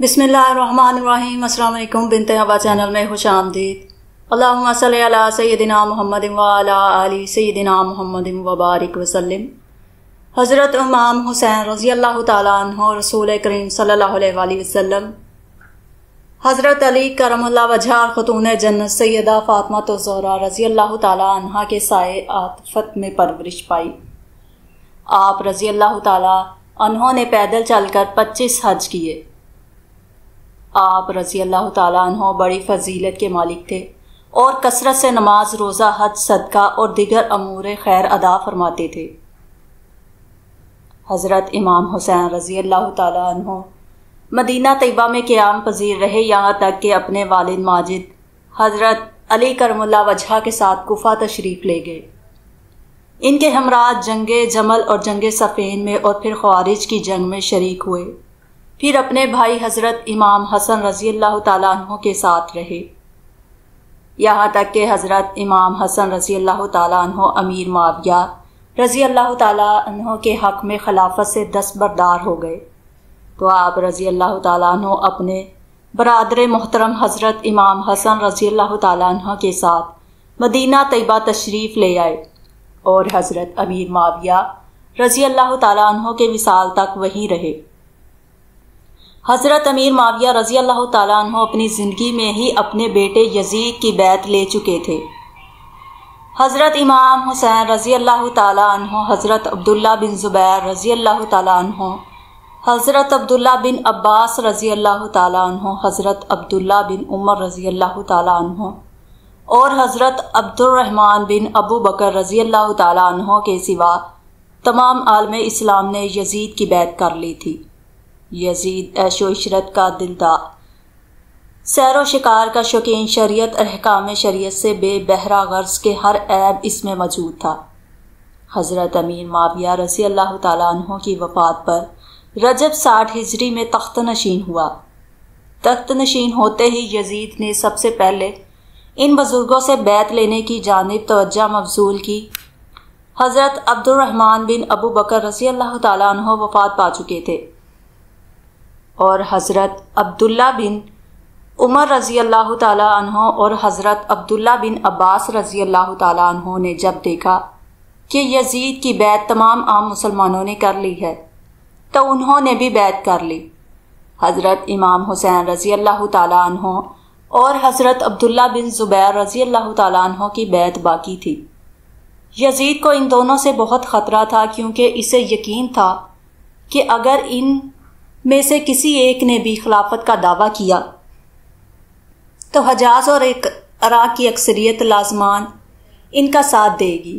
بسم اللہ الرحمن الرحیم۔ السلام علیکم، بنت ہوا چینل میں خوش آمدید۔ اللہم صلی علی سیدنا محمد وعلی آل سیدنا محمد وبارک وسلم۔ حضرت امام حسین رضی اللہ تعالیٰ عنہ رسول کریم صلی اللہ علیہ وآلہ وسلم، حضرت علی کرم اللہ وجہہ اور خاتون جنت سیدہ فاطمہ الزہرا رضی اللہ تعالیٰ عنہ کے سائے عاطفت میں پرورش پائی۔ آپ رضی اللہ تعالیٰ عنہ نے پیدل چل کر 25 حج کیے۔ آپ رضی اللہ تعالیٰ عنہ بڑی فضیلت کے مالک تھے اور کثرت سے نماز، روزہ، حج، صدقہ اور دیگر امور خیر ادا فرماتے تھے۔ حضرت امام حسین رضی اللہ تعالیٰ عنہ مدینہ طیبہ میں قیام پذیر رہے، یہاں تک کہ اپنے والد ماجد حضرت علی کرم اللہ وجہہ کے ساتھ کوفہ تشریف لے گئے۔ ان کے ہمراہ جنگ جمل اور جنگ صفین میں اور پھر خوارج کی جنگ میں شریک ہوئے، پھر اپنے بھائی حضرت امام حسن رضی اللہ تعالیٰ عنہ کے ساتھ رہے، یہاں تک کہ حضرت امام حسن رضی اللہ تعالیٰ عنہ امیر معاویہ رضی اللہ تعالیٰ عنہ کے حق میں خلافت سے دستبردار ہو گئے، تو آپ رضی اللہ تعالیٰ عنہ اپنے برادر محترم حضرت امام حسن رضی اللہ تعالیٰ عنہ کے ساتھ مدینہ طیبہ تشریف لے آئے اور حضرت امیر معاویہ رضی اللہ تعالیٰ عنہ کے وصال تک وہیں رہے۔ حضرت امیر معاویہ رضی اللہ تعالیٰ عنہ اپنی زندگی میں ہی اپنے بیٹے یزید کی بیعت لے چکے تھے۔ حضرت امام حسین رضی اللہ تعالیٰ عنہ، حضرت عبداللہ بن زبیر رضی اللہ تعالیٰ عنہ، حضرت عبداللہ بن عباس رضی اللہ تعالیٰ عنہ، حضرت عبداللہ بن عمر رضی اللہ تعالیٰ عنہ اور حضرت عبد الرحمن بن ابو بکر رضی اللہ تعالیٰ عنہ کے سوا تمام عالم اسلام نے یزید کی بیعت کر لی تھی۔ یزید عیش و عشرت کا دلدار، سیر و شکار کا شوقین، شریعت احکام شریعت سے بے بہرہ غرض کے ہر عیب اس میں موجود تھا۔ حضرت امیر معاویہ رضی اللہ تعالیٰ عنہ کی وفات پر رجب 60 ہجری میں تخت نشین ہوا۔ تخت نشین ہوتے ہی یزید نے سب سے پہلے ان بزرگوں سے بیعت لینے کی جانب توجہ مبذول کی۔ حضرت عبد الرحمن بن ابو بکر رضی اللہ تعالیٰ عنہ وفات پا چکے تھے اور حضرت عبداللہ بن عمر رضی اللہ تعالیٰ عنہ اور حضرت عبداللہ بن عباس رضی اللہ تعالیٰ عنہ نے جب دیکھا کہ یزید کی بیعت تمام عام مسلمانوں نے کر لی ہے تو انہوں نے بھی بیعت کر لی۔ حضرت امام حسین رضی اللہ تعالیٰ عنہ اور حضرت عبداللہ بن زبیر رضی اللہ تعالیٰ عنہ کی بیعت باقی تھی۔ یزید کو ان دونوں سے بہت خطرہ تھا، کیونکہ اسے یقین تھا کہ اگر ان میں سے کسی ایک نے بھی خلافت کا دعویٰ کیا تو حجاز اور عراق کی اکثریت لازمان ان کا ساتھ دے گی۔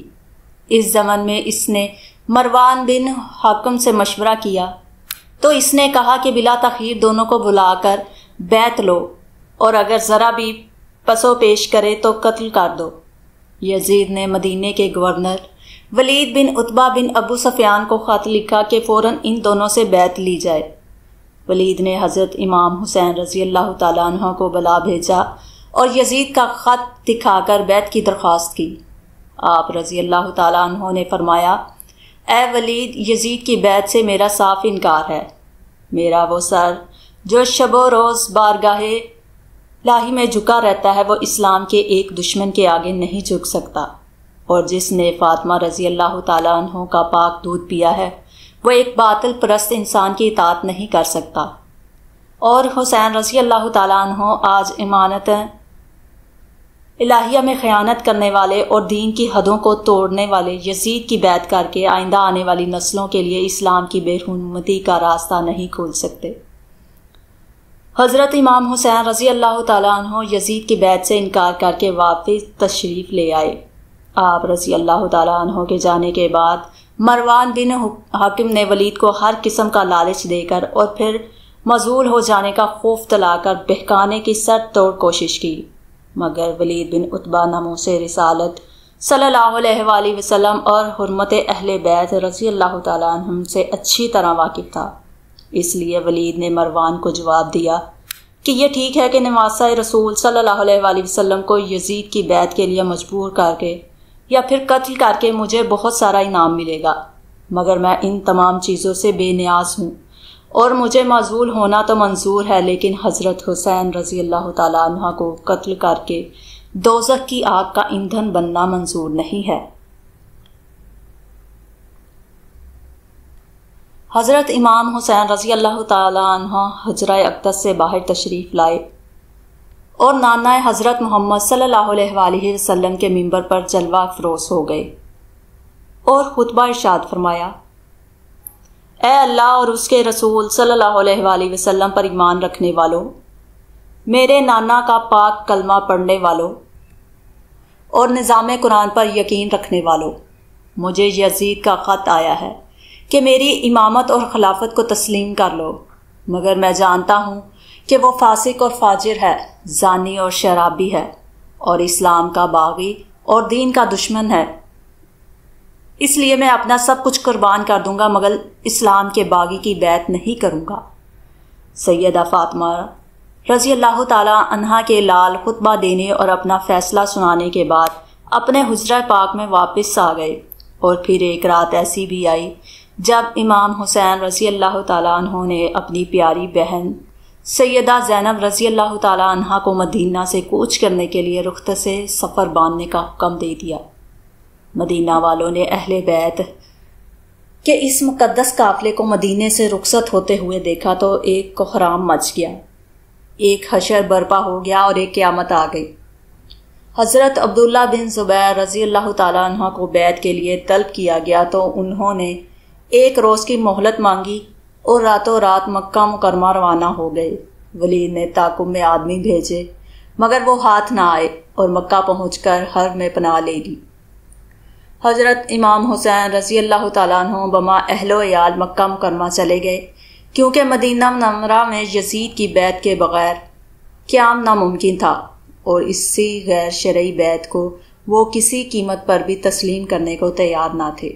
اس زمن میں اس نے مروان بن حکم سے مشورہ کیا تو اس نے کہا کہ بلا تاخیر دونوں کو بلا کر بیعت لو، اور اگر ذرا بھی پسو پیش کرے تو قتل کر دو۔ یزید نے مدینے کے گورنر ولید بن عتبہ بن ابو سفیان کو خط لکھا کہ فوراً ان دونوں سے بیعت لی جائے۔ ولید نے حضرت امام حسین رضی اللہ تعالیٰ عنہ کو بلا بھیجا اور یزید کا خط دکھا کر بیعت کی درخواست کی۔ آپ رضی اللہ تعالیٰ عنہ نے فرمایا، اے ولید، یزید کی بیعت سے میرا صاف انکار ہے۔ میرا وہ سر جو شب و روز بارگاہ الہی میں جھکا رہتا ہے وہ اسلام کے ایک دشمن کے آگے نہیں جھک سکتا، اور جس نے فاطمہ رضی اللہ تعالیٰ عنہ کا پاک دودھ پیا ہے وہ ایک باطل پرست انسان کی اطاعت نہیں کر سکتا۔ اور حسین رضی اللہ تعالیٰ عنہ آج امانت الہیہ میں خیانت کرنے والے اور دین کی حدوں کو توڑنے والے یزید کی بیعت کر کے آئندہ آنے والی نسلوں کے لیے اسلام کی بے حرمتی کا راستہ نہیں کھول سکتے۔ حضرت امام حسین رضی اللہ تعالیٰ عنہ یزید کی بیعت سے انکار کر کے واپس تشریف لے آئے۔ آپ رضی اللہ تعالیٰ عنہ کے جانے کے بعد مروان بن حکم نے ولید کو ہر قسم کا لالچ دے کر اور پھر معزول ہو جانے کا خوف دلا کر بہکانے کی سر توڑ کوشش کی، مگر ولید بن عتبہ ناموس رسالت صلی اللہ علیہ وآلہ وسلم اور حرمت اہل بیت رضی اللہ تعالیٰ عنہم سے اچھی طرح واقف تھا۔ اس لیے ولید نے مروان کو جواب دیا کہ یہ ٹھیک ہے کہ نواسہ رسول صلی اللہ علیہ وآلہ وسلم کو یزید کی بیعت کے لیے مجبور کر کے یا پھر قتل کر کے مجھے بہت سارا انعام ملے گا، مگر میں ان تمام چیزوں سے بے نیاز ہوں اور مجھے معزول ہونا تو منظور ہے، لیکن حضرت حسین رضی اللہ تعالیٰ عنہ کو قتل کر کے دوزخ کی آگ کا ایندھن بننا منظور نہیں ہے۔ حضرت امام حسین رضی اللہ تعالیٰ عنہ حجرہ اقدس سے باہر تشریف لائے اور نانا حضرت محمد صلی اللہ علیہ وآلہ وسلم کے منبر پر جلوہ افروز ہو گئے اور خطبہ ارشاد فرمایا، اے اللہ اور اس کے رسول صلی اللہ علیہ وآلہ وسلم پر ایمان رکھنے والوں، میرے نانا کا پاک کلمہ پڑھنے والوں اور نظام قرآن پر یقین رکھنے والوں، مجھے یزید کا خط آیا ہے کہ میری امامت اور خلافت کو تسلیم کر لو، مگر میں جانتا ہوں کہ وہ فاسق اور فاجر ہے، زانی اور شرابی ہے اور اسلام کا باغی اور دین کا دشمن ہے، اس لیے میں اپنا سب کچھ قربان کر دوں گا مگر اسلام کے باغی کی بیعت نہیں کروں گا۔ سیدہ فاطمہ رضی اللہ تعالیٰ عنہا کے لال خطبہ دینے اور اپنا فیصلہ سنانے کے بعد اپنے حجرہ پاک میں واپس آ گئے، اور پھر ایک رات ایسی بھی آئی جب امام حسین رضی اللہ تعالیٰ عنہ نے اپنی پیاری بہن سیدہ زینب رضی اللہ تعالیٰ عنہ کو مدینہ سے کوچ کرنے کے لیے رخت سے سفر باندھنے کا حکم دے دیا۔ مدینہ والوں نے اہل بیت کے اس مقدس قافلے کو مدینے سے رخصت ہوتے ہوئے دیکھا تو ایک کوہرام مچ گیا، ایک حشر برپا ہو گیا اور ایک قیامت آ گئی۔ حضرت عبداللہ بن زبیر رضی اللہ تعالیٰ عنہ کو بیعت کے لیے طلب کیا گیا تو انہوں نے ایک روز کی مہلت مانگی اور راتوں رات مکہ مکرمہ روانہ ہو گئے۔ ولید نے تعاقب میں آدمی بھیجے مگر وہ ہاتھ نہ آئے اور مکہ پہنچ کر حرم میں پناہ لے لی۔ حضرت امام حسین رضی اللہ تعالیٰ عنہ بما اہل و عیال مکہ مکرمہ چلے گئے، کیونکہ مدینہ منورہ میں یزید کی بیعت کے بغیر قیام ناممکن تھا، اور اسی غیر شرعی بیعت کو وہ کسی قیمت پر بھی تسلیم کرنے کو تیار نہ تھے۔